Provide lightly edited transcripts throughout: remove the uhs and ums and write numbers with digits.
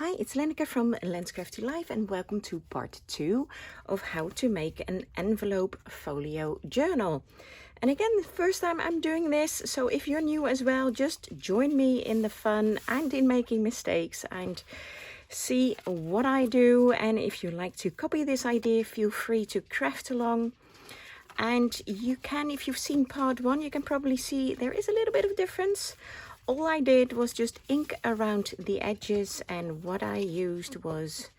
Hi, it's Lenneke from Lens Crafty Life and welcome to part 2 of how to make an envelope folio journal. And again, the first time I'm doing this, so if you're new as well, just join me in the fun and in making mistakes and see what I do. And if you like to copy this idea, feel free to craft along. And you can, if you've seen part 1, you can probably see there is a little bit of difference. All I did was just ink around the edges, and what I used was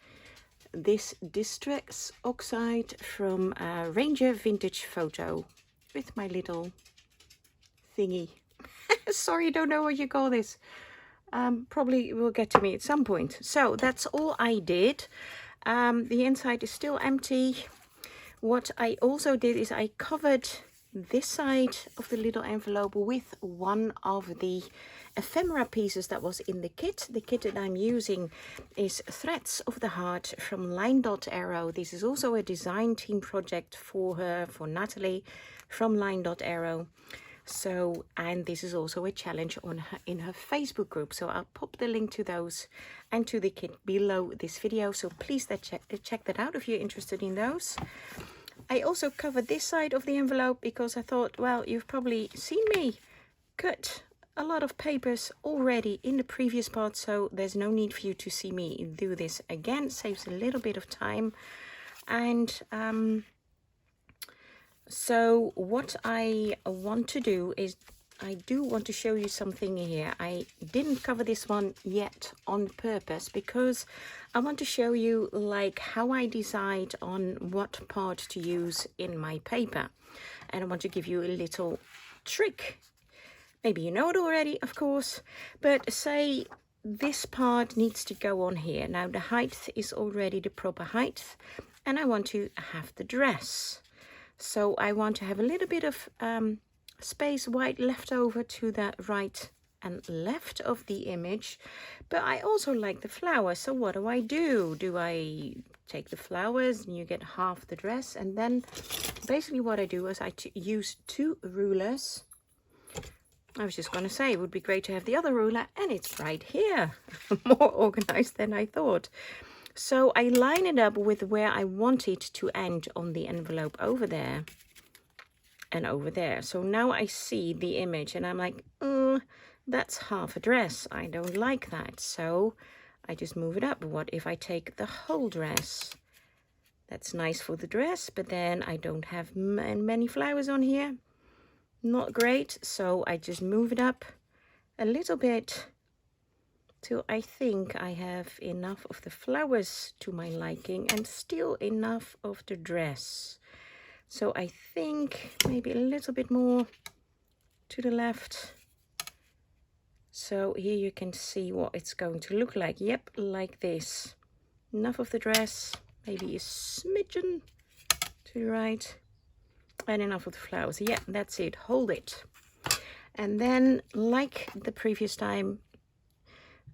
this Distress Oxide from Ranger Vintage Photo with my little thingy. Sorry, don't know what you call this. Probably will get to me at some point. So that's all I did. The inside is still empty. What I also did is I covered this side of the little envelope with one of the ephemera pieces that was in the kit. The kit that I'm using is Threads of the Heart from LineDotArrow. This is also a design team project for her, for Natalie from LineDotArrow. So, and this is also a challenge on her, in her Facebook group. So I'll pop the link to those and to the kit below this video. So please check that out if you're interested in those. I also covered this side of the envelope because I thought, well, you've probably seen me cut a lot of papers already in the previous part, so there's no need for you to see me do this again. Saves a little bit of time. And so what I want to do is I do want to show you something here. I didn't cover this one yet on purpose because I want to show you like how I decide on what part to use in my paper. And I want to give you a little trick. Maybe you know it already, of course, but say this part needs to go on here. Now the height is already the proper height and I want to have the dress. So I want to have a little bit of space wide left over to the right and left of the image, but I also like the flowers. So what do? Do I take the flowers and you get half the dress? And then basically what I do is I use 2 rulers. I was just going to say it would be great to have the other ruler, and it's right here. More organized than I thought. So I line it up with where I want it to end on the envelope, over there and over there. So now I see the image and I'm like, that's half a dress. I don't like that. So I just move it up. What if I take the whole dress? That's nice for the dress, but then I don't have many flowers on here. Not great. So I just move it up a little bit till I think I have enough of the flowers to my liking and still enough of the dress. So I think maybe a little bit more to the left. So here you can see what it's going to look like. Yep, like this. Enough of the dress, maybe a smidgen to the right, and enough of the flowers. Yeah, that's it. Hold it. And then, like the previous time,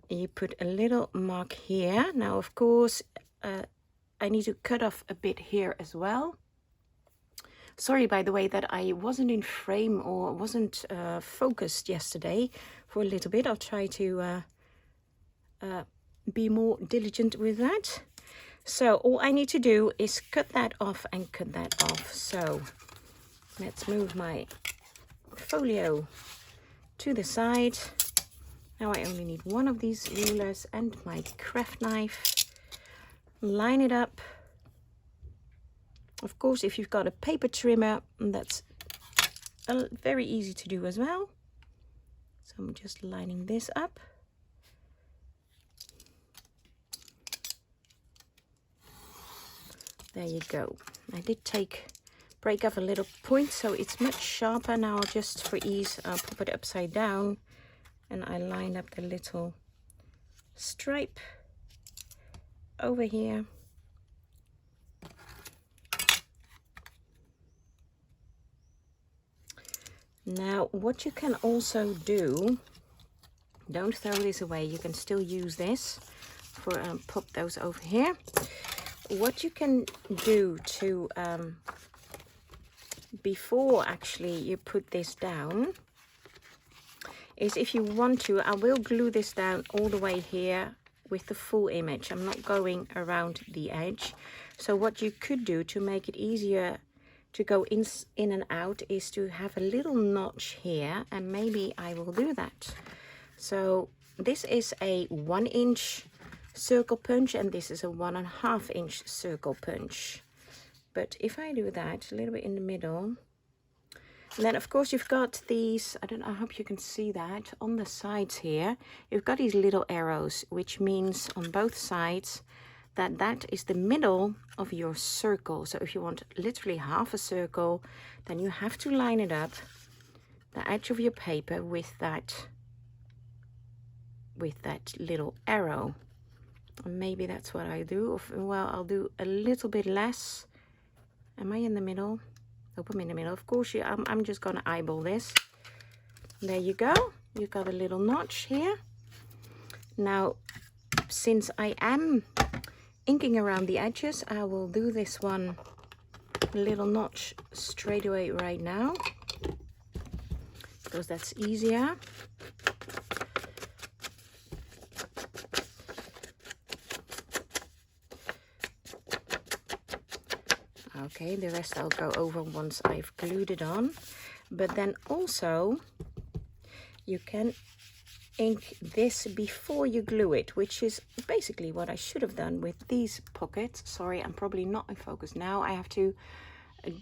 you put a little mark here. Now, of course, I need to cut off a bit here as well. Sorry, by the way, that I wasn't in frame or wasn't focused yesterday for a little bit. I'll try to be more diligent with that. So all I need to do is cut that off and cut that off. So let's move my folio to the side. Now I only need one of these rulers and my craft knife. Line it up. Of course, if you've got a paper trimmer, that's very easy to do as well. So I'm just lining this up. There you go. I did break off a little point, so it's much sharper now. Just for ease, I'll pop it upside down and I line up the little stripe over here. Now, what you can also do, don't throw this away, you can still use this for, pop those over here. What you can do to, before actually you put this down, is if you want to, I will glue this down all the way here with the full image. I'm not going around the edge. So what you could do to make it easier to go in and out is to have a little notch here, and maybe I will do that. So this is a 1 inch circle punch and this is a 1.5 inch circle punch. But if I do that a little bit in the middle, and then of course you've got these, I hope you can see that, on the sides here, you've got these little arrows, which means on both sides that that is the middle of your circle. So if you want literally half a circle, then you have to line it up, the edge of your paper, with that little arrow. And maybe that's what I do. Well, I'll do a little bit less. Am I in the middle? Nope, I'm in the middle. Of course, I'm just gonna eyeball this. There you go. You've got a little notch here. Now, since I am inking around the edges, I will do this one little notch straight away right now, because that's easier. Okay, the rest I'll go over once I've glued it on. But then also you can ink this before you glue it, which is basically what I should have done with these pockets. Sorry, I'm probably not in focus now. I have to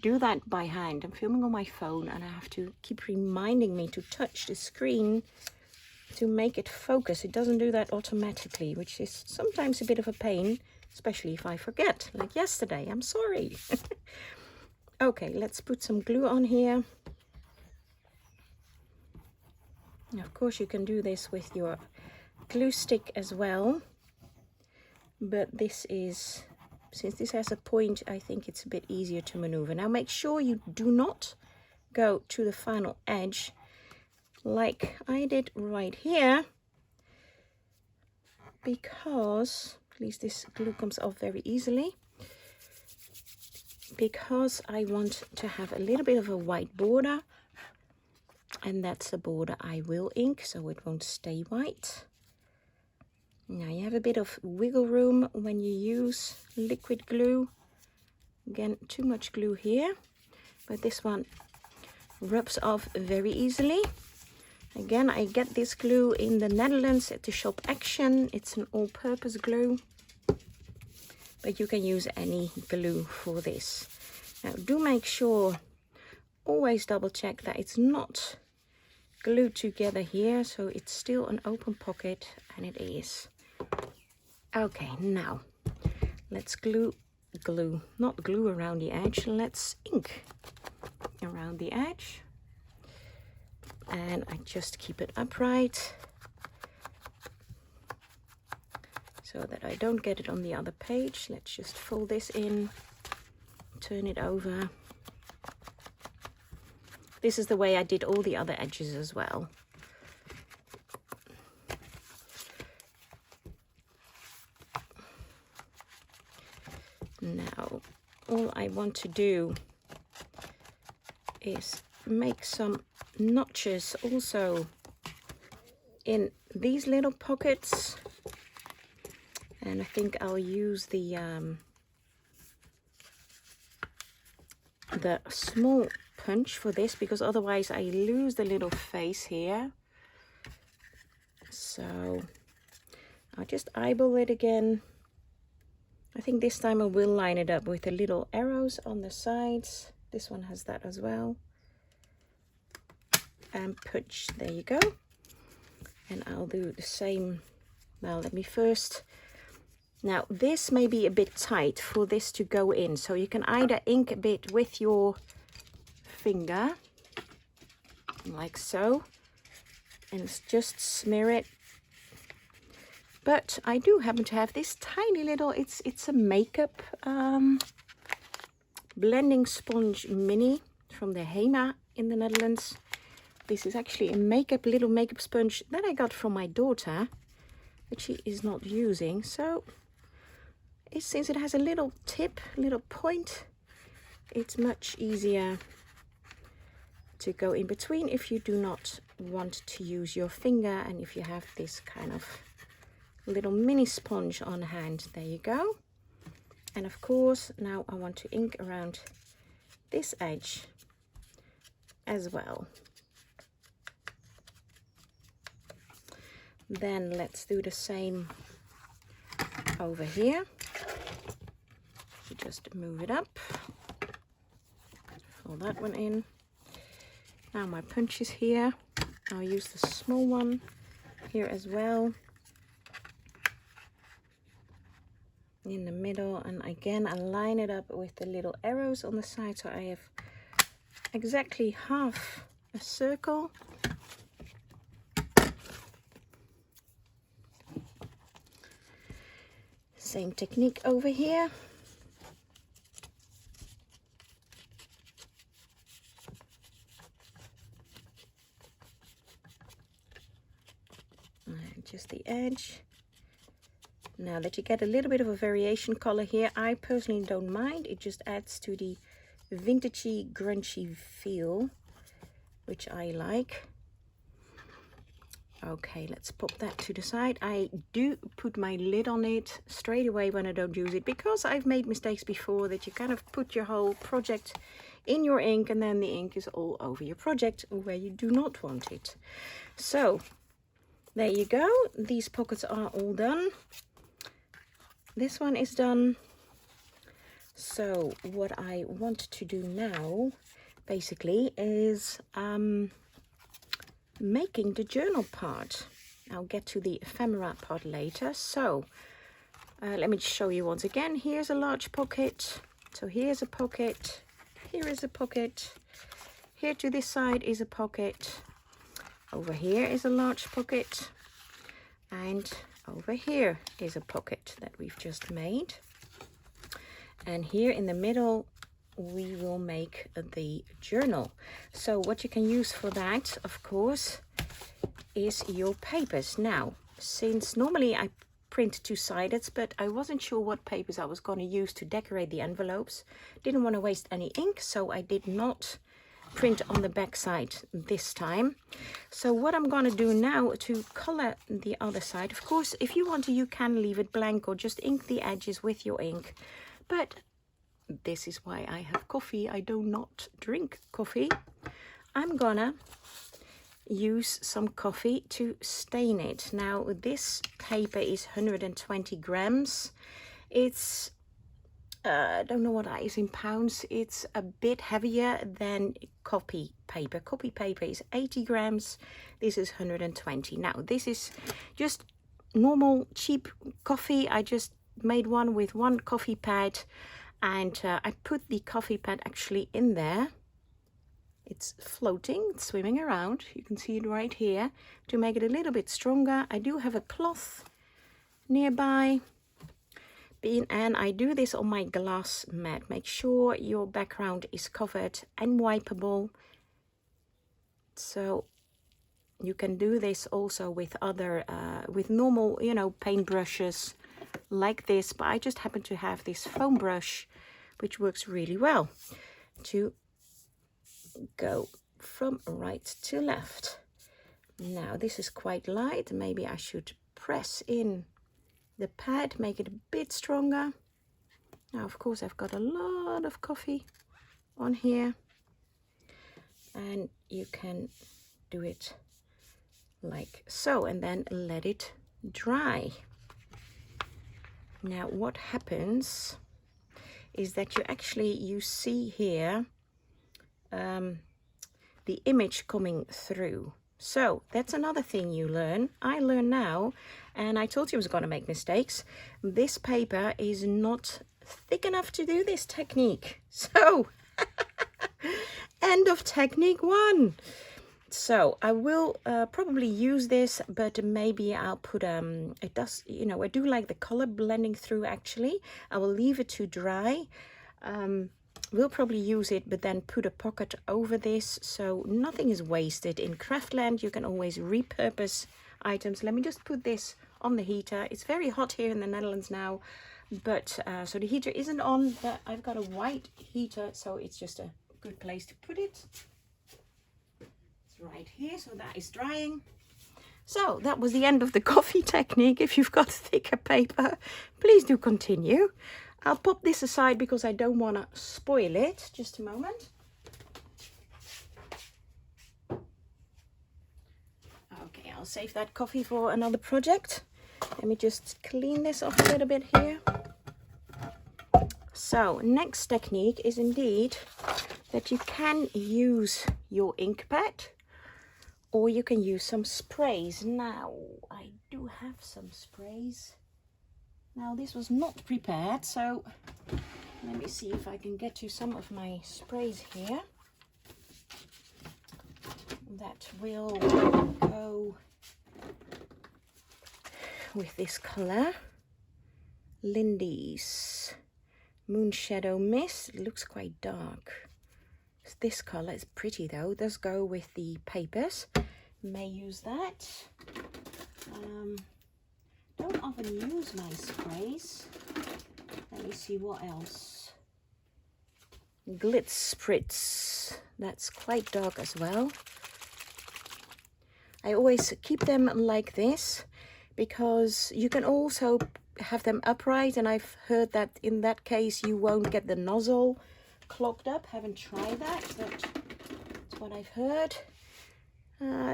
do that by hand. I'm filming on my phone and I have to keep reminding me to touch the screen to make it focus. It doesn't do that automatically, which is sometimes a bit of a pain, especially if I forget, like yesterday. I'm sorry. Okay, let's put some glue on here. Of course, you can do this with your glue stick as well, but this is, since this has a point, I think it's a bit easier to maneuver. Now make sure you do not go to the final edge like I did right here, because at least this glue comes off very easily, because I want to have a little bit of a white border. And that's the border I will ink, so it won't stay white. Now you have a bit of wiggle room when you use liquid glue. Again, too much glue here, but this one rubs off very easily. Again, I get this glue in the Netherlands at the shop Action. It's an all-purpose glue, but you can use any glue for this. Now do make sure, always double check that it's not glued together here, so it's still an open pocket, and it is. Okay, now let's not glue around the edge, let's ink around the edge. And I just keep it upright so that I don't get it on the other page. Let's just fold this in, turn it over. This is the way I did all the other edges as well. Now, all I want to do is make some notches also in these little pockets. And I think I'll use the small punch for this, because otherwise I lose the little face here. So I'll just eyeball it again. I think this time I will line it up with the little arrows on the sides. This one has that as well. And punch, there you go. And I'll do the same. Well, let me first. Now this may be a bit tight for this to go in, so you can either ink a bit with your finger like so and just smear it. But I do happen to have this tiny little, it's a makeup blending sponge mini from the Hema in the Netherlands. This is actually a little makeup sponge that I got from my daughter, that she is not using. So since it has a little tip, little point, it's much easier to go in between if you do not want to use your finger, and if you have this kind of little mini sponge on hand. There you go. And of course, now I want to ink around this edge as well. Then let's do the same over here. So just move it up, fill that one in. Now my punch is here. I'll use the small one here as well, in the middle, and again I line it up with the little arrows on the side, so I have exactly half a circle. Same technique over here. And just the edge. Now that you get a little bit of a variation color here, I personally don't mind. It just adds to the vintagey, grungy feel, which I like. Okay, let's pop that to the side. I do put my lid on it straight away when I don't use it, because I've made mistakes before that you kind of put your whole project in your ink and then the ink is all over your project where you do not want it. So there you go. These pockets are all done. This one is done. So what I want to do now basically is making the journal part. I'll get to the ephemera part later. So let me show you once again. Here's a large pocket. So here's a pocket. Here is a pocket. Here to this side is a pocket. Over here is a large pocket. And over here is a pocket that we've just made. And here in the middle we will make the journal. So what you can use for that, of course, is your papers. Now, since normally I print two-sided, but I wasn't sure what papers I was going to use to decorate the envelopes. Didn't want to waste any ink, so I did not print on the back side this time. So what I'm going to do now to color the other side, of course, if you want to, you can leave it blank or just ink the edges with your ink. But this is why I have coffee. I do not drink coffee. I'm gonna use some coffee to stain it. Now this paper is 120 grams. It's I don't know what that is in pounds. It's a bit heavier than copy paper. Copy paper is 80 grams. This is 120. Now this is just normal cheap coffee. I just made one with one coffee pad, and I put the coffee pad actually in there. It's floating, it's swimming around. You can see it right here. To make it a little bit stronger, I do have a cloth nearby. And I do this on my glass mat. Make sure your background is covered and wipeable. So you can do this also with other, with normal, you know, paint brushes like this. But I just happen to have this foam brush, which works really well to go from right to left. Now this is quite light. Maybe I should press in the pad, make it a bit stronger. Now of course I've got a lot of coffee on here, and you can do it like so and then let it dry. Now what happens is that you see here the image coming through. So that's another thing you learn. I learn now, and I told you I was going to make mistakes. This paper is not thick enough to do this technique. So end of technique 1. So I will probably use this, but maybe I'll put it does, you know, I do like the color blending through. Actually I will leave it to dry. We'll probably use it, but then put a pocket over this, so nothing is wasted. In Craftland you can always repurpose items. Let me just put this on the heater. It's very hot here in the Netherlands now, but so the heater isn't on, but I've got a white heater, so it's just a good place to put it. It's right here, so that is drying. So that was the end of the coffee technique. If you've got thicker paper, please do continue. I'll pop this aside because I don't want to spoil it. Just a moment. Okay, I'll save that coffee for another project. Let me just clean this off a little bit here. So next technique is indeed that you can use your ink pad, or you can use some sprays. Now, I do have some sprays. Now, this was not prepared, so let me see if I can get to some of my sprays here. That will go with this color. Lindy's Moon Shadow Mist. It looks quite dark. This color is pretty though. It does go with the papers. May use that. Don't often use my sprays. Let me see what else. Glitz Spritz. That's quite dark as well. I always keep them like this because you can also have them upright, and I've heard that in that case you won't get the nozzle clogged up. Haven't tried that, but that's what I've heard.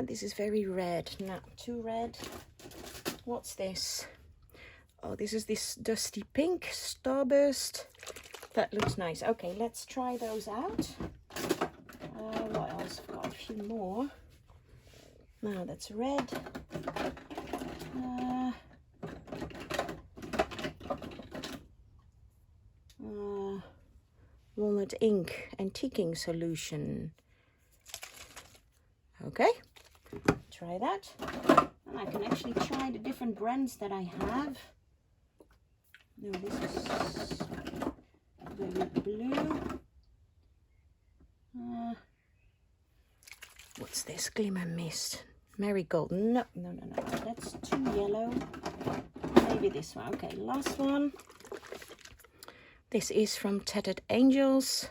This is very red. Not too red. What's this? Oh, this is this dusty pink Starburst. That looks nice. Okay, let's try those out. What else? I've got a few more. Now that's red. Walnut ink antiquing solution. Okay, try that. And I can actually try the different brands that I have. No, this is very blue. What's this? Glimmer Mist. Marigold. No, that's too yellow. Maybe this one. Okay, last one. This is from Tattered Angels.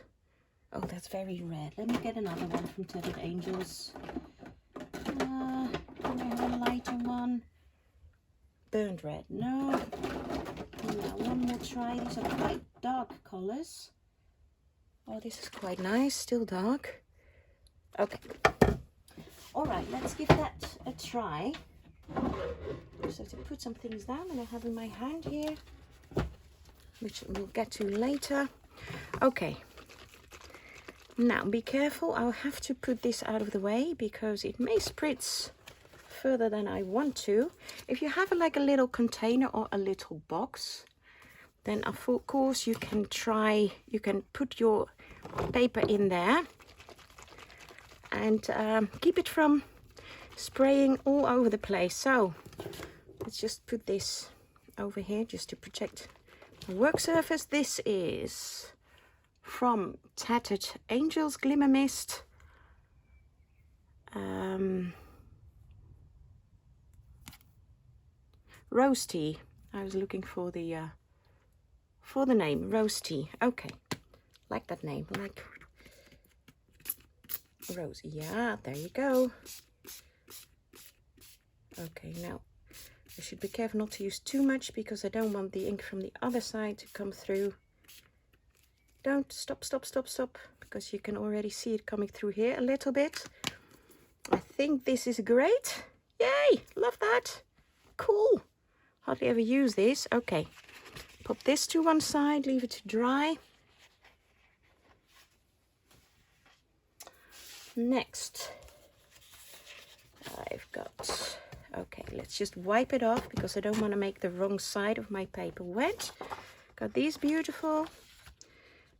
Oh, that's very red. Let me get another one from Tattered Angels. Can I have a lighter one? Burnt red. No. Now one more try. These are quite dark colors. Oh, this is quite nice. Still dark. Okay. All right, let's give that a try. So to put some things down that I have in my hand here, which we'll get to later. Okay. Now be careful. I'll have to put this out of the way because it may spritz further than I want to. If you have like a little container or a little box, then of course you can put your paper in there and keep it from spraying all over the place. So let's just put this over here just to protect the work surface. This is from Tattered Angels Glimmer Mist. Rose Tea. I was looking for the name. Rose Tea. Okay, like that name. Like Rose. Yeah, there you go. Okay, now I should be careful not to use too much because I don't want the ink from the other side to come through. Don't stop, because you can already see it coming through here a little bit. I think this is great. Yay, love that. Cool. Hardly ever use this. Okay, pop this to one side, leave it to dry. Next, I've got, okay, let's just wipe it off because I don't want to make the wrong side of my paper wet. Got these beautiful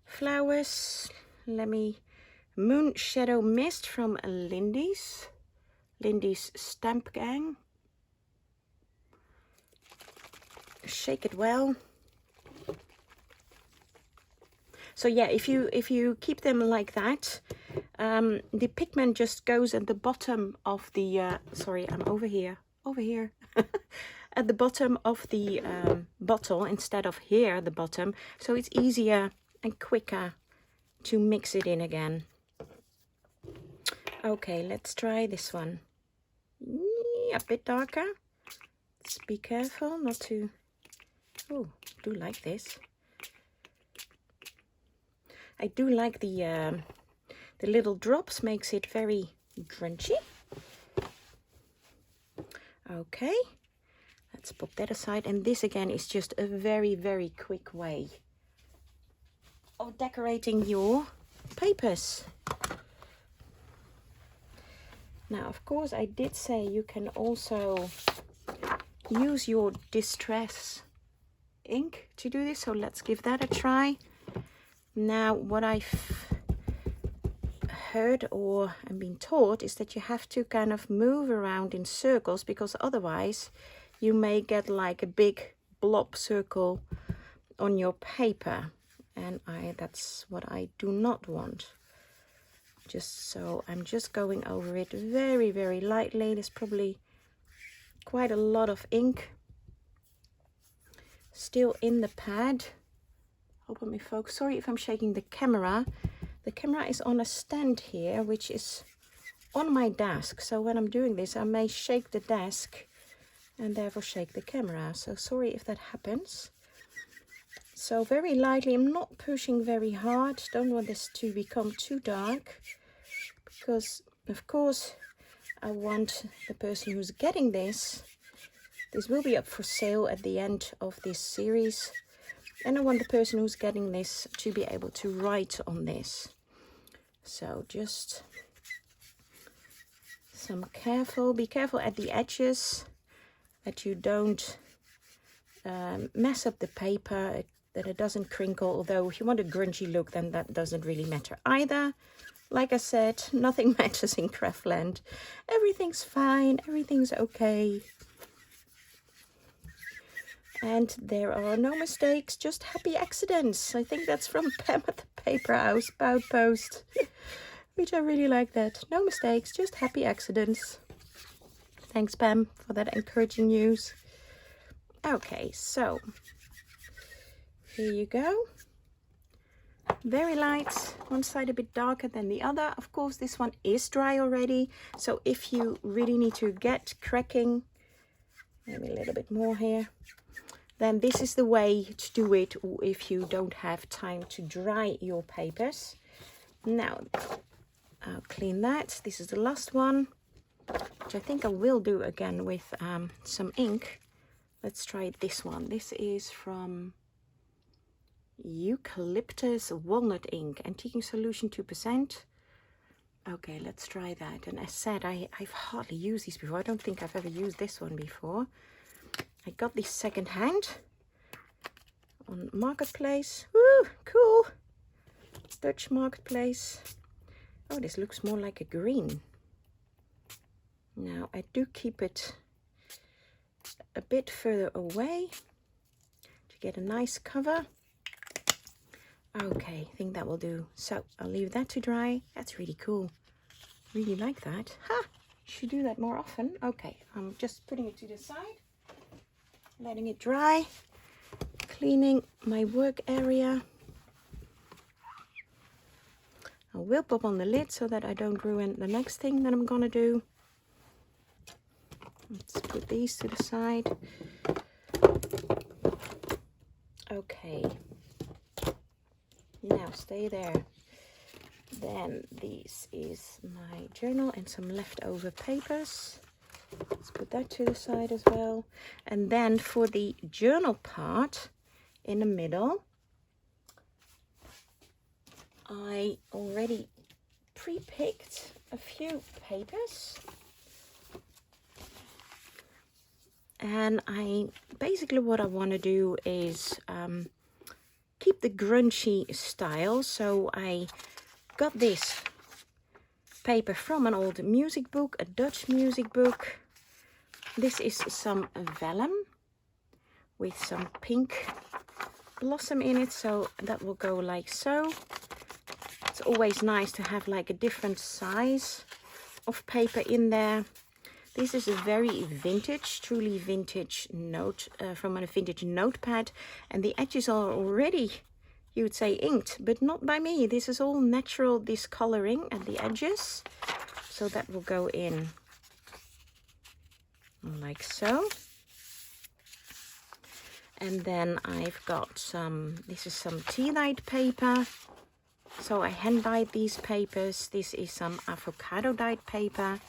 flowers. Moon Shadow Mist from Lindy's Stamp Gang. Shake it well. So yeah, if you keep them like that, the pigment just goes at the bottom of the sorry, I'm over here at the bottom of the bottle instead of here at the bottom, so it's easier and quicker to mix it in again. Okay, let's try this one. a bit darker. Just be careful not to... Oh, I do like this. I do like the little drops, makes it very grungy. Okay, let's put that aside. And this again is just a very, very quick way of decorating your papers. Now, of course, I did say you can also use your distress ink to do this, so let's give that a try. Now, what I've heard or am being taught is that you have to kind of move around in circles, because otherwise you may get like a big blob circle on your paper, and that's what I do not want. So I'm just going over it very, very lightly. There's probably quite a lot of ink still in the pad. Hold on, me folks. Sorry if I'm shaking the camera. The camera is on a stand here, which is on my desk. So when I'm doing this, I may shake the desk and therefore shake the camera. So sorry if that happens. So very lightly, I'm not pushing very hard. Don't want this to become too dark, because of course I want the person who's getting this will be up for sale at the end of this series, and I want the person who's getting this to be able to write on this. So just be careful at the edges that you don't mess up the paper, that it doesn't crinkle. Although if you want a grungy look, then that doesn't really matter either. Like I said, nothing matters in Craftland. Everything's fine, everything's okay. And there are no mistakes, just happy accidents. I think that's from Pam at the Paper House Bout Post, which I really like that. No mistakes, just happy accidents. Thanks, Pam, for that encouraging news. Okay, so here you go. Very light, one side a bit darker than the other. Of course, this one is dry already, so if you really need to get cracking, maybe a little bit more here, then this is the way to do it, or if you don't have time to dry your papers. Now, I'll clean that. This is the last one, which I think I will do again with some ink. Let's try this one. This is from Eucalyptus Walnut Ink, Antiquing Solution 2%. Okay, let's try that. And as said, I've hardly used these before. I don't think I've ever used this one before. I got these second hand on Marketplace. Woo, cool. Dutch Marketplace. Oh, this looks more like a green. Now, I do keep it a bit further away to get a nice cover. Okay, I think that will do. So I'll leave that to dry. That's really cool. Really like that. Ha! Should do that more often. Okay, I'm just putting it to the side, letting it dry, cleaning my work area. I will pop on the lid so that I don't ruin the next thing that I'm gonna do. Let's put these to the side. Okay. Now stay there. Then this is my journal and some leftover papers. Let's put that to the side as well. And then for the journal part in the middle, I already pre-picked a few papers. And basically what I want to do is keep the grungy style. So I got this paper from an old music book, a Dutch music book. This is some vellum with some pink blossom in it, so that will go like so. It's always nice to have like a different size of paper in there. This is a very vintage, truly vintage note from a vintage notepad, and the edges are already, you would say, inked, but not by me. This is all natural discoloring at the edges, so that will go in like so. And then I've got some, this is some tea dyed paper. So I hand dyed these papers. This is some avocado dyed paper.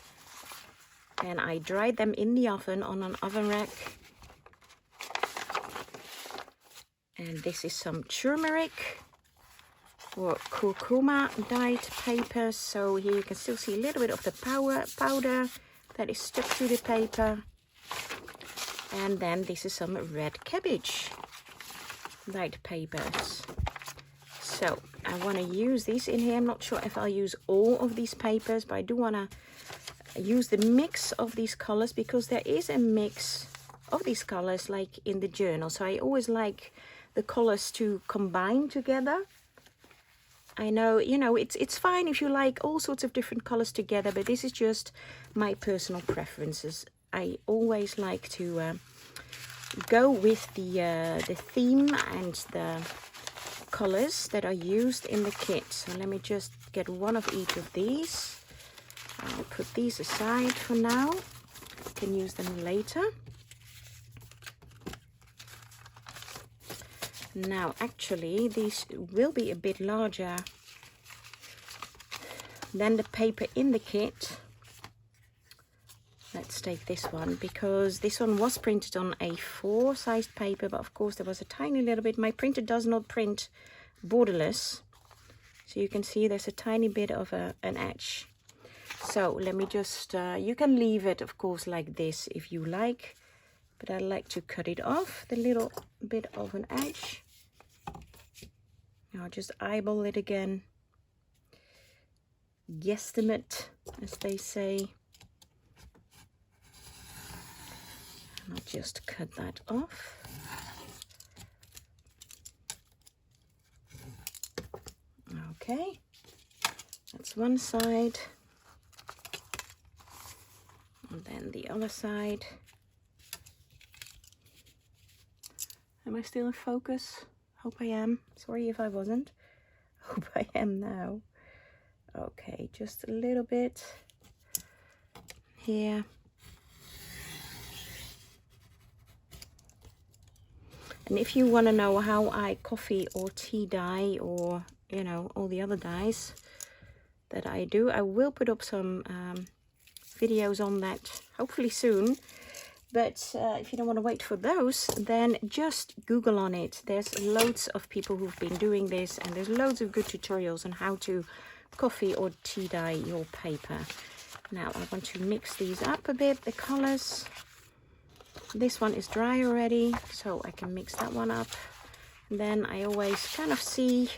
And I dried them in the oven on an oven rack. And this is some turmeric or curcuma dyed paper. So here you can still see a little bit of the powder that is stuck to the paper. And then this is some red cabbage dyed papers. So I want to use these in here. I'm not sure if I'll use all of these papers, but I do want to use the mix of these colors because there is a mix of these colors like in the journal. So I always like the colors to combine together. I know, you know, it's fine if you like all sorts of different colors together, but this is just my personal preferences. I always like to go with the theme and the colors that are used in the kit. So let me just get one of each of these. I'll put these aside for now. You can use them later. Now actually these will be a bit larger than the paper in the kit. Let's take this one because this one was printed on A4 sized paper, but of course there was a tiny little bit. My printer does not print borderless, so you can see there's a tiny bit of an edge. So let me just, you can leave it of course like this if you like, but I like to cut it off, the little bit of an edge. I'll just eyeball it again, guesstimate as they say. And I'll just cut that off. Okay, that's one side. And then the other side. Am I still in focus? Hope I am. Sorry if I wasn't. Hope I am now. Okay, just a little bit here. And if you want to know how I coffee or tea dye or, you know, all the other dyes that I do, I will put up some videos on that hopefully soon. But if you don't want to wait for those, then just Google on it. There's loads of people who've been doing this, and there's loads of good tutorials on how to coffee or tea dye your paper. Now I want to mix these up a bit, the colors. This one is dry already, so I can mix that one up. And then I always kind of see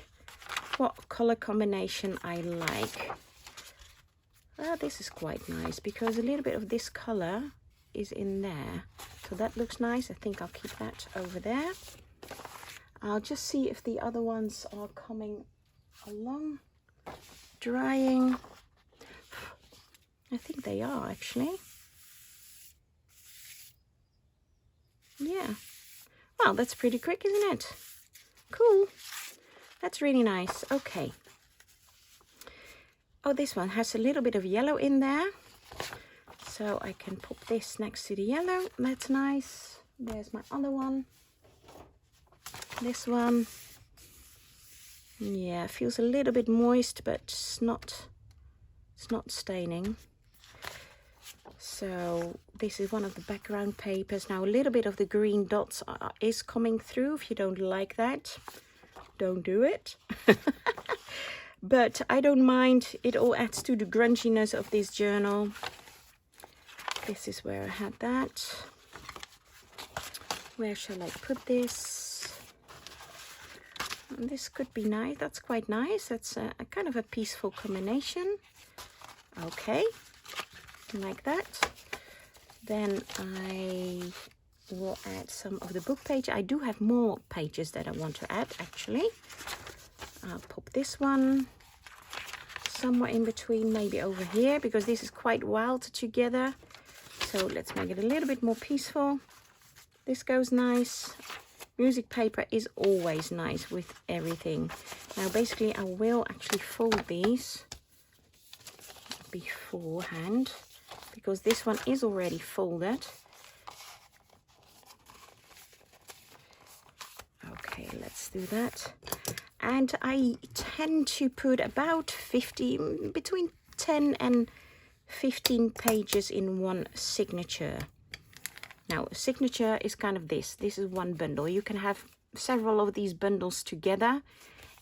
what color combination I like. Well, this is quite nice because a little bit of this color is in there, so that looks nice. I think I'll keep that over there. I'll just see if the other ones are coming along, drying. I think they are actually. Yeah, well, that's pretty quick, isn't it? Cool, that's really nice. Okay, oh, this one has a little bit of yellow in there, so I can pop this next to the yellow. That's nice. There's my other one. This one. Yeah, feels a little bit moist, but it's not staining. So this is one of the background papers. Now a little bit of the green dots is coming through. If you don't like that, don't do it. But I don't mind. It all adds to the grunginess of this journal. This is where I had that. Where shall I put this? And this could be nice. That's quite nice. That's a kind of a peaceful combination. Okay, like that. Then I will add some of the book page. I do have more pages that I want to add actually. I'll pop this one somewhere in between, maybe over here, because this is quite wild together. So let's make it a little bit more peaceful. This goes nice. Music paper is always nice with everything. Now basically I will actually fold these beforehand, because this one is already folded. Okay, let's do that. And I tend to put about 50, between 10 and 15 pages in one signature. Now, a signature is kind of this. This is one bundle. You can have several of these bundles together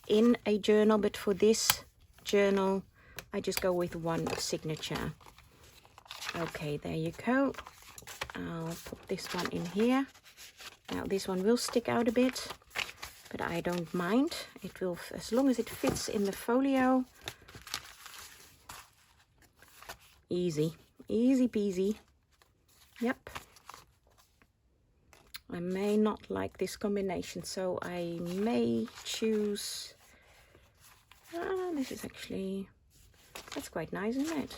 in a journal, but for this journal, I just go with one signature. Okay, there you go. I'll put this one in here. Now, this one will stick out a bit, but I don't mind. It will, as long as it fits in the folio. Easy, easy peasy. Yep. I may not like this combination, so I may choose... this is actually... That's quite nice, isn't it?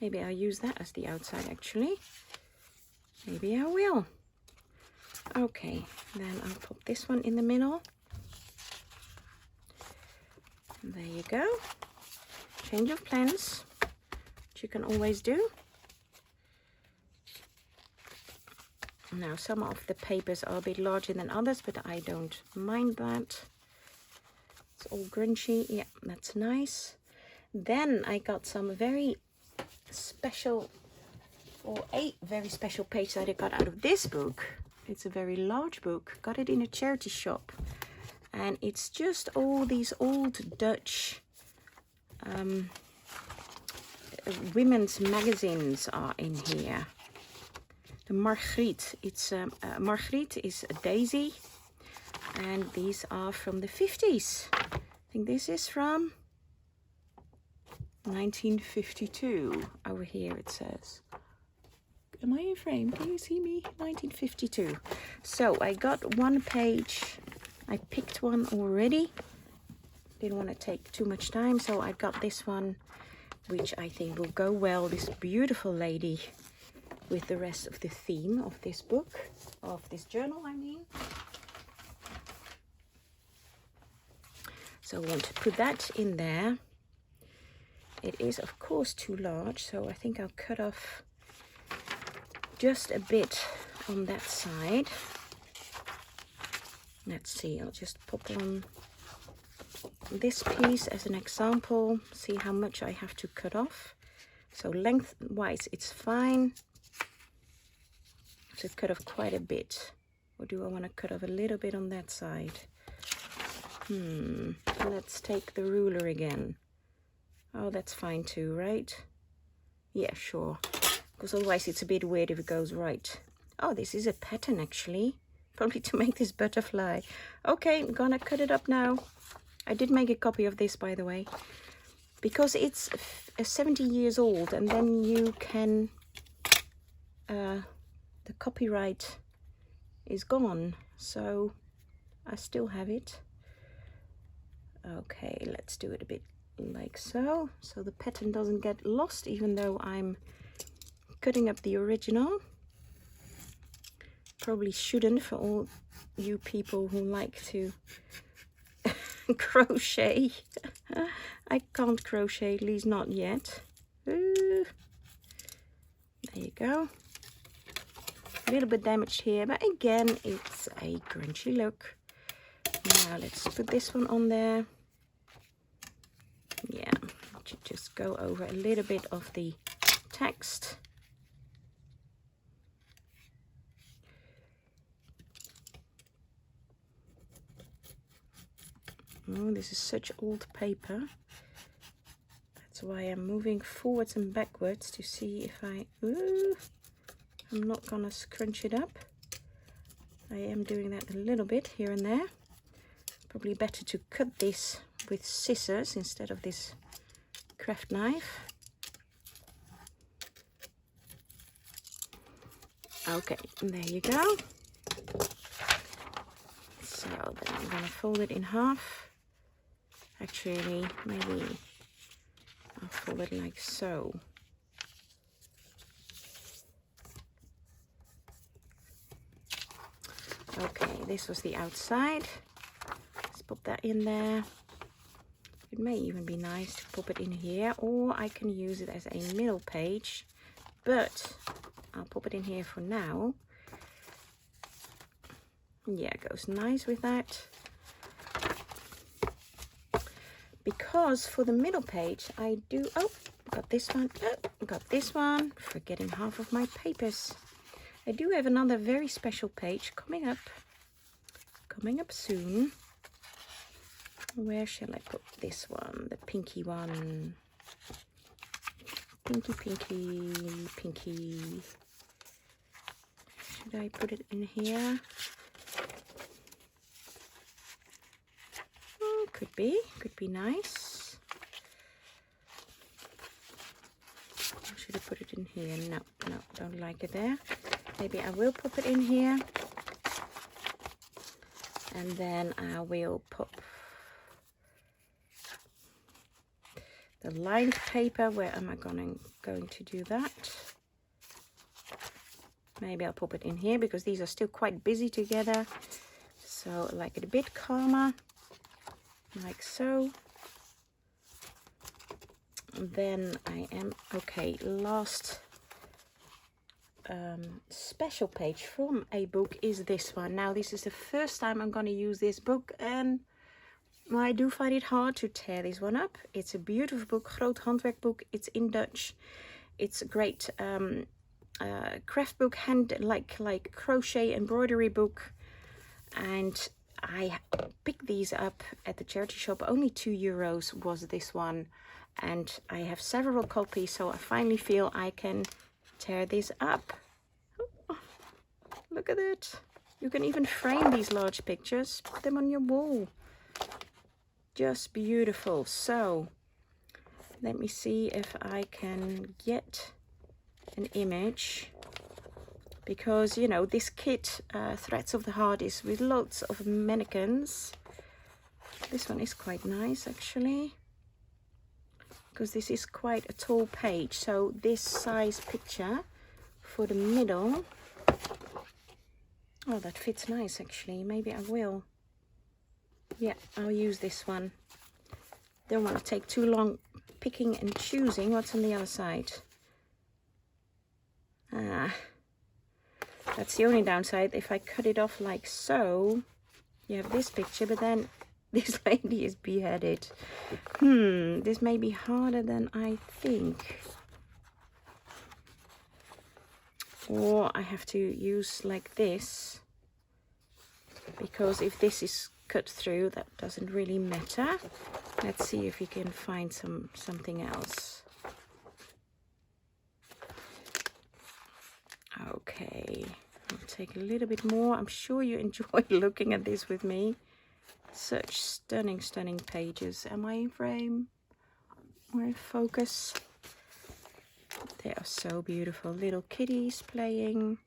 Maybe I'll use that as the outside, actually. Maybe I will. Okay, then I'll put this one in the middle. And there you go. Change of plans, which you can always do. Now, some of the papers are a bit larger than others, but I don't mind that. It's all grungy. Yeah, that's nice. Then I got some very special, or a very special page that I got out of this book. It's a very large book. Got it in a charity shop. And it's just all these old Dutch women's magazines are in here. The Margriet. It's Margriet is a daisy, and these are from the 50s. I think this is from 1952. Over here it says. Am I in frame? Can you see me? 1952. So I got one page. I picked one already. Didn't want to take too much time, so I got this one, which I think will go well. This beautiful lady with the rest of the theme of this book, of this journal, I mean. So I want to put that in there. It is, of course, too large, so I think I'll cut off just a bit on that side. Let's see, I'll just pop on this piece as an example, see how much I have to cut off. So lengthwise, it's fine. To cut off quite a bit, or do I want to cut off a little bit on that side? Let's take the ruler again. Oh, that's fine too, right? Yeah, sure, because otherwise it's a bit weird if it goes right. Oh, this is a pattern actually, probably to make this butterfly. Okay, I'm gonna cut it up now. I did make a copy of this, by the way, because it's 70 years old, and then you can the copyright is gone, so I still have it. Okay, let's do it a bit like so, so the pattern doesn't get lost, even though I'm cutting up the original. Probably shouldn't, for all you people who like to crochet. I can't crochet, at least not yet. There you go. A little bit damaged here, but again, it's a grungy look. Now let's put this one on there. Yeah, just go over a little bit of the text. Oh, this is such old paper. That's why I'm moving forwards and backwards to see if I'm not gonna scrunch it up. I am doing that a little bit here and there. Probably better to cut this with scissors instead of this craft knife. Okay, there you go. So then I'm gonna fold it in half. Actually, maybe I'll fold it like so. Okay, this was the outside. Let's pop that in there. It may even be nice to pop it in here, or I can use it as a middle page, but I'll pop it in here for now. Yeah, it goes nice with that. Because for the middle page I do, oh, got this one, oh, got this one, forgetting half of my papers. I do have another very special page coming up soon. Where shall I put this one? The pinky one. Pinky, pinky, pinky. Should I put it in here? Could be nice. Or should I put it in here? No, don't like it there. Maybe I will pop it in here. And then I will pop the lined paper. Where am I going to do that? Maybe I'll pop it in here because these are still quite busy together. So I like it a bit calmer. Like so. Then I am okay. Last special page from a book is this one. Now this is the first time I'm going to use this book, and I do find it hard to tear this one up. It's a beautiful book, groot handwerkboek. It's in Dutch. It's a great craft book, like crochet embroidery book, and I picked these up at the charity shop. Only €2 was this one, and I have several copies, so I finally feel I can tear this up. Oh, look at it. You can even frame these large pictures, put them on your wall. Just beautiful. So let me see if I can get an image. Because, you know, this kit, Threads of the Heart, is with lots of mannequins. This one is quite nice, actually. Because this is quite a tall page. So this size picture for the middle. Oh, that fits nice, actually. Maybe I will. Yeah, I'll use this one. Don't want to take too long picking and choosing. What's on the other side? That's the only downside. If I cut it off like so, you have this picture, but then this lady is beheaded. This may be harder than I think. Or I have to use like this, because if this is cut through, that doesn't really matter. Let's see if we can find something else. Okay, I'll take a little bit more. I'm sure you enjoy looking at this with me. Such stunning, stunning pages. Am I in frame? Or in focus? They are so beautiful. Little kitties playing.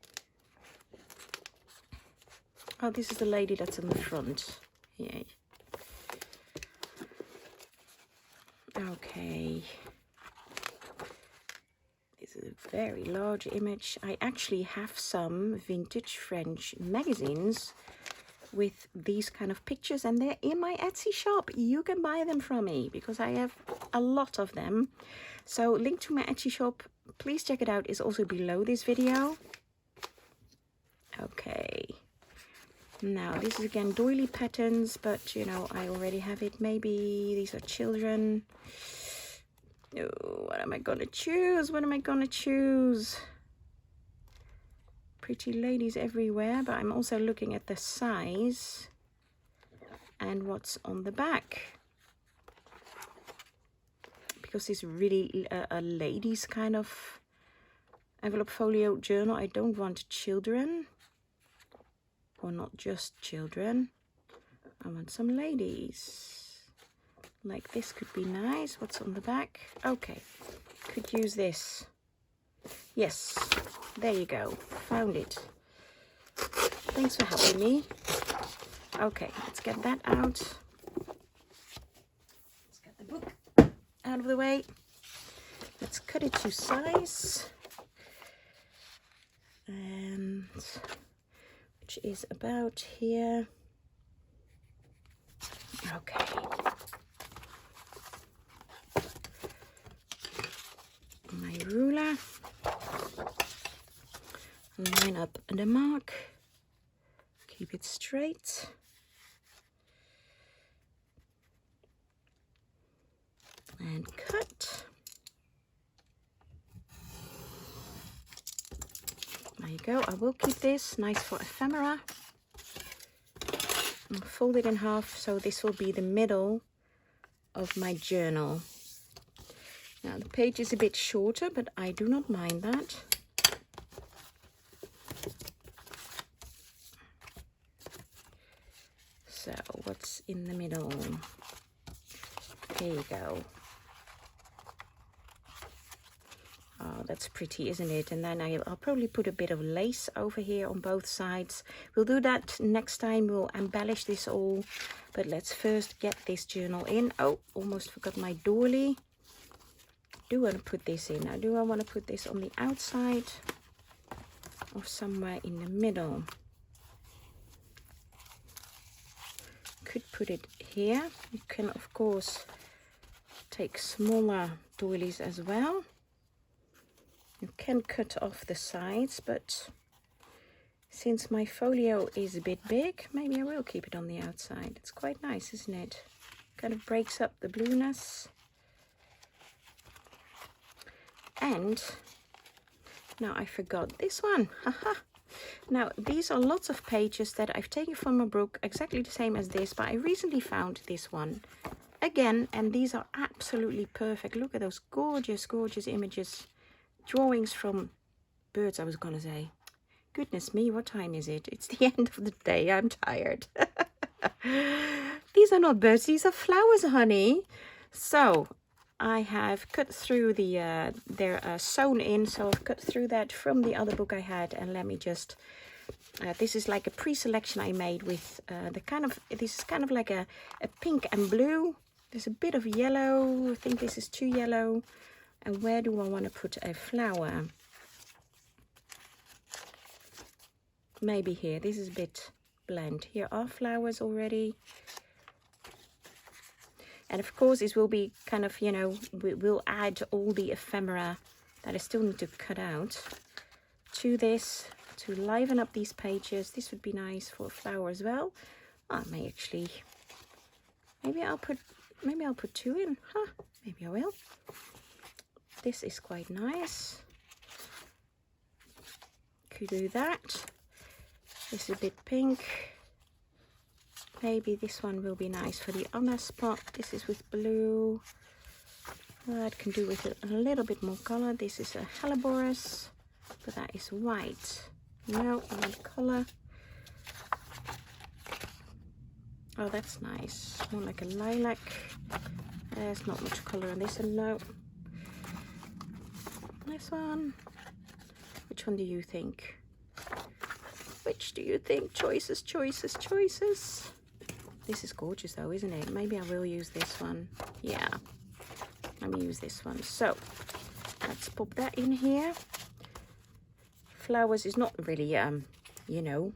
Oh, this is the lady that's on the front. Yay. Okay. This is a very large image. I actually have some vintage French magazines with these kind of pictures, and they're in my Etsy shop. You can buy them from me because I have a lot of them. So link to my Etsy shop, please check it out, is also below this video. Okay. Now this is again doily patterns, but you know, I already have it. Maybe these are children. Oh, what am I gonna choose? What am I gonna choose? Pretty ladies everywhere, but I'm also looking at the size and what's on the back. Because it's really a ladies kind of envelope folio journal. I don't want children. Or not just children. I want some ladies. Like this could be nice. What's on the back? Okay, could use this. Yes, there you go. Found it. Thanks for helping me. Okay, let's get that out. Let's get the book out of the way. Let's cut it to size. And which is about here. Okay. My ruler. Line up the mark. keep it straight. And cut. There you go. I will keep this nice for ephemera. I'll fold it in half, so this will be the middle of my journal. Now the page is a bit shorter, but I do not mind that. So what's in the middle? There you go. Oh, that's pretty, isn't it? And then I'll probably put a bit of lace over here on both sides. We'll do that next time. We'll embellish this all. But let's first get this journal in. Oh, almost forgot my doily. Do want to put this in. Now, do I want to put this on the outside or somewhere in the middle? Could put it here. You can, of course, take smaller doilies as well. You can cut off the sides, but since my folio is a bit big, maybe I will keep it on the outside. It's quite nice, isn't it? Kind of breaks up the blueness. And now I forgot this one. Haha. Now these are lots of pages that I've taken from a book, exactly the same as this, but I recently found this one again, and these are absolutely perfect. Look at those gorgeous, gorgeous images. Drawings from birds, I was gonna say. Goodness me, what time is it? It's the end of the day. I'm tired. These are not birds, these are flowers, honey. So I have cut through the they're sewn in, so I've cut through that from the other book I had. And let me just this is like a pre-selection I made with this is kind of like a pink and blue. There's a bit of yellow. I think this is too yellow. And where do I want to put a flower? Maybe here. This is a bit bland. Here are flowers already. And of course, this will be kind of, you know, we'll add all the ephemera that I still need to cut out to this to liven up these pages. This would be nice for a flower as well. I may actually, maybe I'll put two in. Huh? Maybe I will. This is quite nice. Could do that. This is a bit pink. Maybe this one will be nice for the other spot. This is with blue. That can do with a little bit more color. This is a Helleborus, but that is white. No, I want color. Oh, that's nice. More like a lilac. There's not much color in this one, no. This one. Which one do you think? Which do you think? Choices, choices, choices. This is gorgeous though, isn't it? Maybe I will use this one. Yeah, let me use this one. So let's pop that in here. Flowers is not really, you know,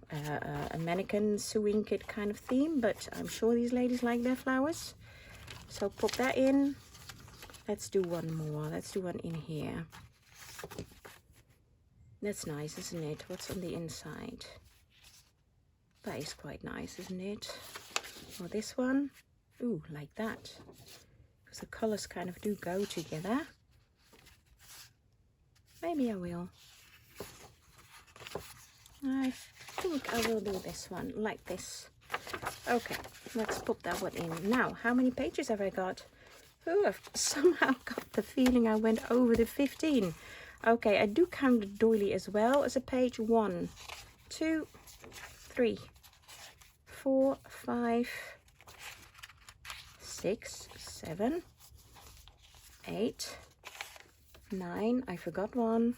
a mannequin sewing kit kind of theme, but I'm sure these ladies like their flowers. So pop that in. Let's do one more. Let's do one in here. That's nice, isn't it? What's on the inside? That is quite nice, isn't it? Or this one. Ooh, like that. Because the colors kind of do go together. Maybe I will. I think I will do this one like this. Okay, let's pop that one in. Now, how many pages have I got? Ooh, I've somehow got the feeling I went over the 15. Okay, I do count the doily as well as a page. 1, 2, 3, 4, 5, 6, 7, 8, 9, I forgot one,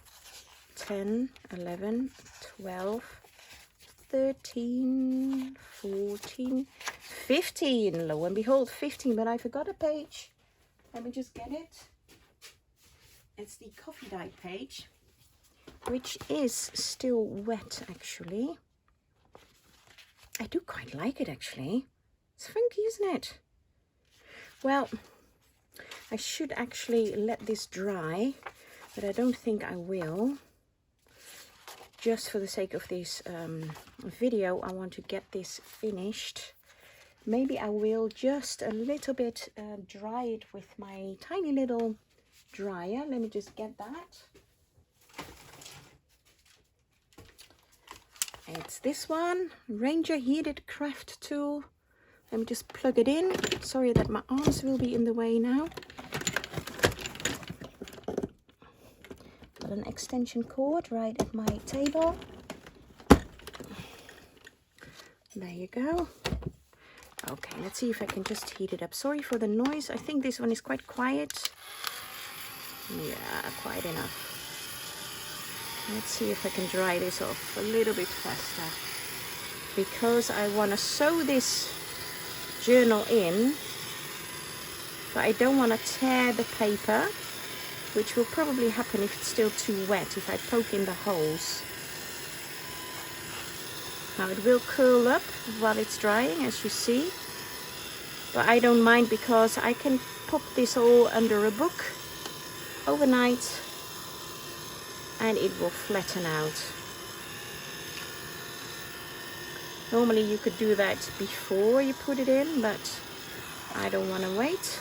10, 11, 12, 13, 14, 15. Lo and behold, 15, but I forgot a page. Let me just get it. It's the coffee dye page, which is still wet actually. I do quite like it actually. It's funky, isn't it? Well, I should actually let this dry, but I don't think I will. just for the sake of this video, I want to get this finished. Maybe I will just a little bit dry it with my tiny little dryer. Let me just get that. It's this one, Ranger Heated Craft Tool. Let me just plug it in. Sorry that my arms will be in the way now. Got an extension cord right at my table. There you go. Okay, let's see if I can just heat it up. Sorry for the noise. I think this one is quite quiet. Yeah, quiet enough. Let's see if I can dry this off a little bit faster, because I want to sew this journal in, but I don't want to tear the paper, which will probably happen if it's still too wet, if I poke in the holes. Now it will curl up while it's drying, as you see, but I don't mind, because I can pop this all under a book overnight and it will flatten out. Normally you could do that before you put it in, but I don't want to wait.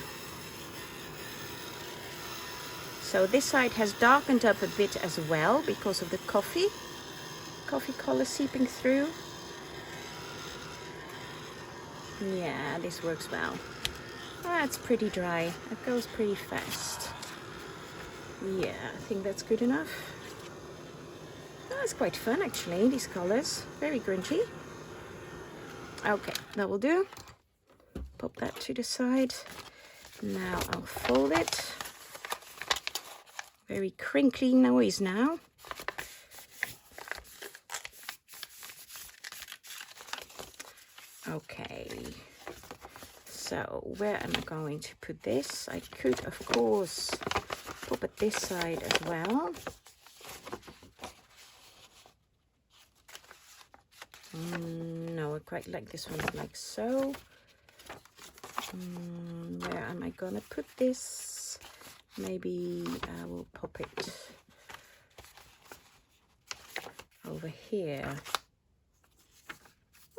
So this side has darkened up a bit as well because of the coffee color seeping through. Yeah, this works well. That's pretty dry. It goes pretty fast. Yeah, I think that's good enough. That's quite fun actually, these colors. Very grungy. Okay, that will do. Pop that to the side. Now I'll fold it. Very crinkly noise now. Okay, so where am I going to put this? I could, of course, pop it this side as well. No, I quite like this one, like so. Where am I gonna put this? Maybe I will pop it over here.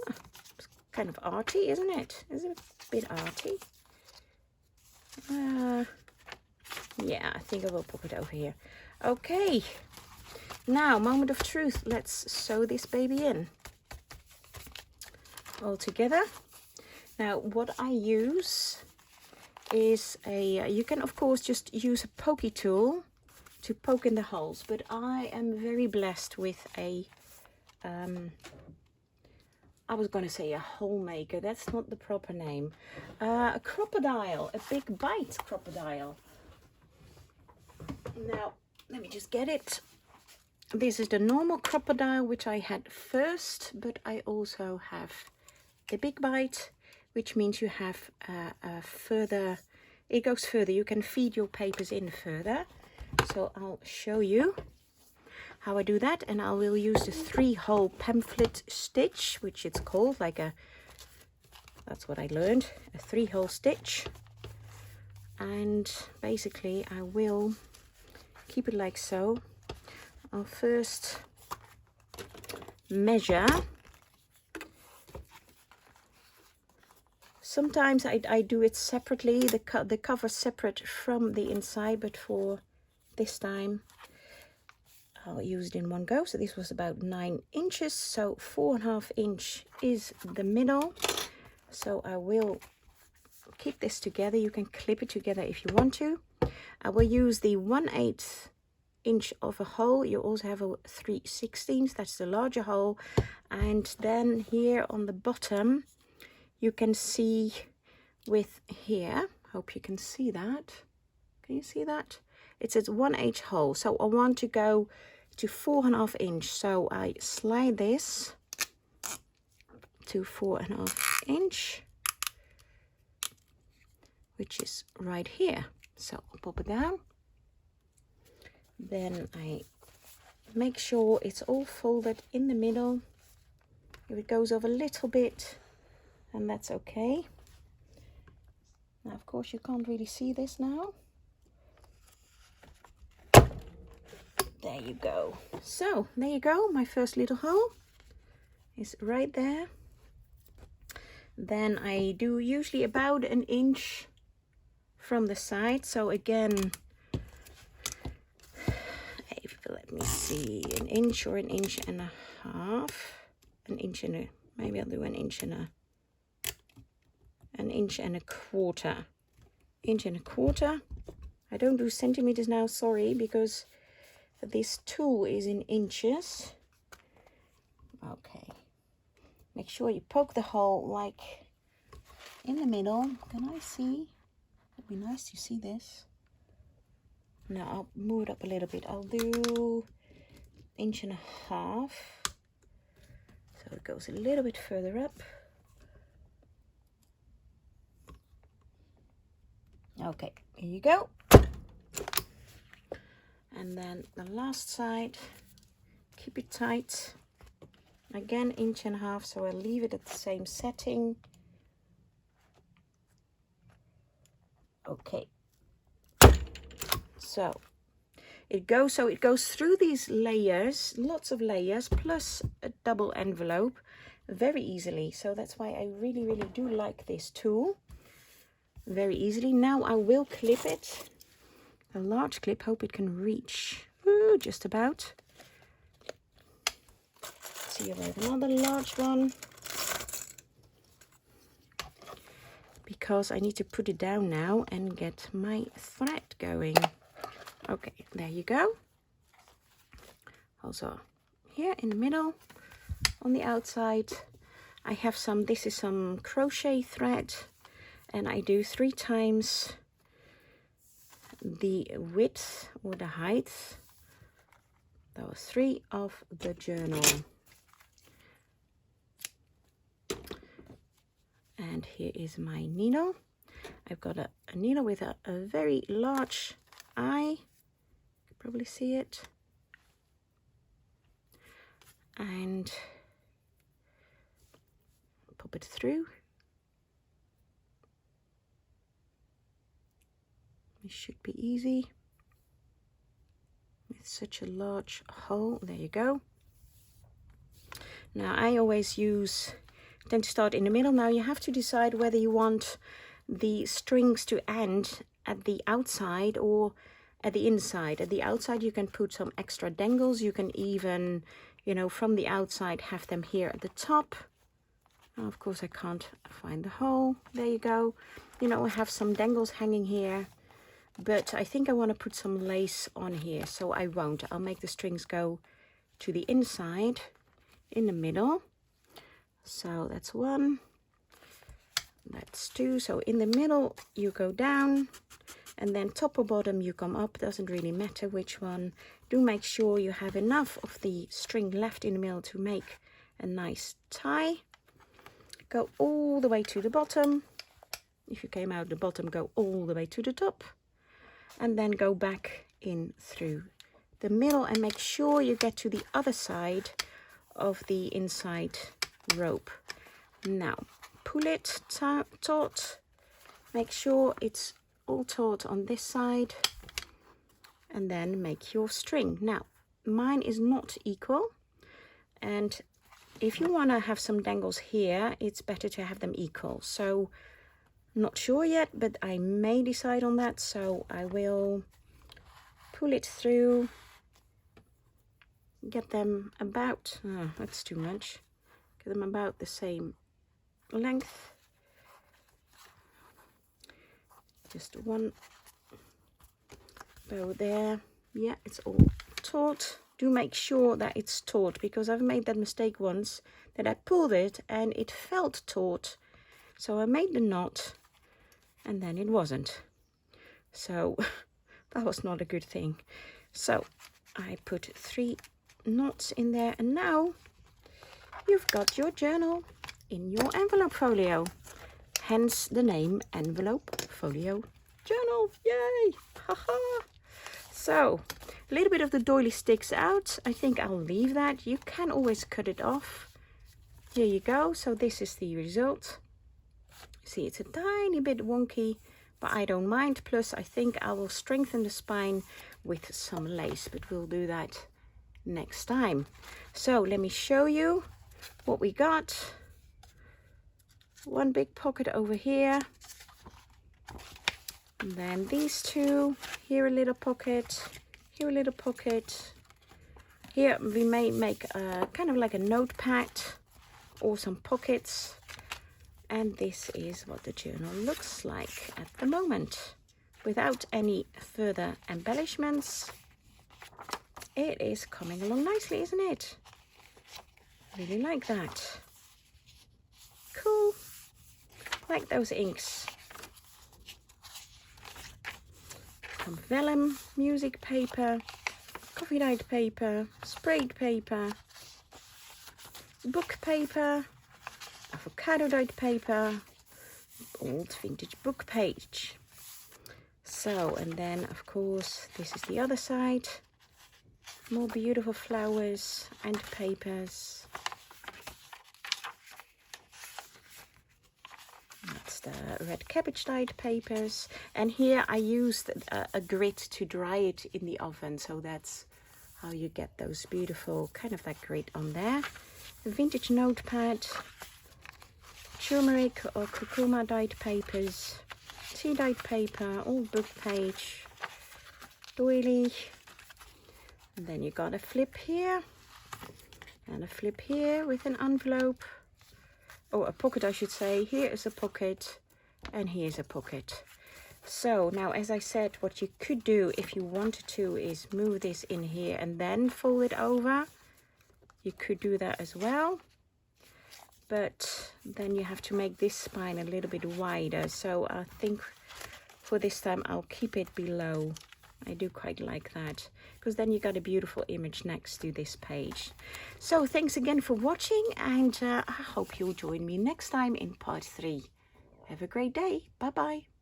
It's kind of arty, isn't it? Is it a bit arty? Yeah, I think I will pop it over here. Okay, now moment of truth. Let's sew this baby in all together. Now what I use is you can of course just use a pokey tool to poke in the holes, but I am very blessed with a I was going to say a hole maker. That's not the proper name. A crocodile, a big bite crocodile. Now let me just get it. This is the normal crocodile which I had first, but I also have the big bite, which means you have further, it goes further. You can feed your papers in further. So I'll show you how I do that, and I will use the 3-hole pamphlet stitch, which it's called, like a, that's what I learned, a 3-hole stitch. And basically I will keep it like so. I'll first measure. Sometimes I do it separately, the cover separate from the inside, but for this time I'll use it in one go. So this was about 9 inches, so 4.5 inch is the middle. So I will keep this together. You can clip it together if you want to. I will use the 1/8 inch of a hole. You also have a 3/16, that's the larger hole. And then here on the bottom you can see with here, hope you can see that. Can you see that? It's a 1/8 hole. So I want to go to 4.5 inch. So I slide this to 4.5 inch, which is right here. So I'll pop it down. Then I make sure it's all folded in the middle. If it goes over a little bit, and that's okay. Now of course you can't really see this now. there you go. So there you go, my first little hole is right there. Then I do usually about 1 inch from the side. So again, let me see, 1 inch or 1.5 inches. 1 inch and a, maybe I'll do 1 inch and a, 1 inch and a quarter. 1 inch and a quarter. I don't do centimeters now, sorry, because this tool is in inches. Okay. Make sure you poke the hole like in the middle. Can I see? It'd be nice to see this. Now I'll move it up a little bit. I'll do 1.5 inches. So it goes a little bit further up. Okay, here you go. And then the last side, keep it tight. Again, 1.5 inches, so I'll leave it at the same setting. Okay. So it goes through these layers, lots of layers, plus a double envelope very easily. So that's why I really, really do like this tool. Very easily. Now I will clip it. A large clip, hope it can reach. Ooh, just about. Let's see if I have another large one. Because I need to put it down now and get my thread going. Okay, there you go. Also here in the middle, on the outside, I have some, this is some crochet thread, and I do 3 times the width or the height. Those 3 of the journal. And here is my needle. I've got a needle with a very large eye. You can probably see it. And pop it through. It should be easy. With such a large hole. There you go. Now I always tend to start in the middle. Now you have to decide whether you want the strings to end at the outside or at the inside. At the outside you can put some extra dangles. You can even, you know, from the outside have them here at the top. Now, of course I can't find the hole. There you go. You know, I have some dangles hanging here, but I think I want to put some lace on here, so I won't. I'll make the strings go to the inside in the middle. So that's 1, that's 2. So in the middle you go down, and then top or bottom you come up. Doesn't really matter which one. Do make sure you have enough of the string left in the middle to make a nice tie. Go all the way to the bottom. If you came out the bottom, go all the way to the top, and then go back in through the middle and make sure you get to the other side of the inside rope. Now pull it taut, make sure it's all taut on this side, and then make your string. Now mine is not equal, and if you want to have some dangles here, it's better to have them equal. So not sure yet, but I may decide on that. So I will pull it through, get them about, that's too much, get them about the same length. Just one bow there. Yeah, it's all taut. Do make sure that it's taut, because I've made that mistake once, that I pulled it and it felt taut. So I made the knot and then it wasn't. So that was not a good thing. So I put 3 knots in there, and now you've got your journal in your envelope folio. Hence the name Envelope Folio Journal. Yay! Haha! So a little bit of the doily sticks out. I think I'll leave that. You can always cut it off. Here you go. So this is the result. See, it's a tiny bit wonky, but I don't mind. Plus I think I will strengthen the spine with some lace, but we'll do that next time. So let me show you what we got. One big pocket over here, and then these two, here a little pocket, here a little pocket. Here we may make a kind of like a notepad or some pockets. And this is what the journal looks like at the moment, without any further embellishments. It is coming along nicely, isn't it? Really like that. Cool. Like those inks. Some vellum, music paper, coffee dyed paper, sprayed paper, book paper, avocado dyed paper, old vintage book page. So, and then of course this is the other side. More beautiful flowers and papers. That's the red cabbage dyed papers. And here I used a grit to dry it in the oven. So that's how you get those beautiful kind of that grit on there. A vintage notepad, turmeric or curcuma dyed papers, tea dyed paper, old book page, doily. And then you got a flip here and a flip here with an envelope. Oh, a pocket I should say. Here is a pocket and here's a pocket. So now, as I said, what you could do if you wanted to is move this in here and then fold it over. You could do that as well. But then you have to make this spine a little bit wider. So I think for this time I'll keep it below. I do quite like that, because then you got a beautiful image next to this page. So thanks again for watching, and I hope you'll join me next time in part 3. Have a great day. Bye bye.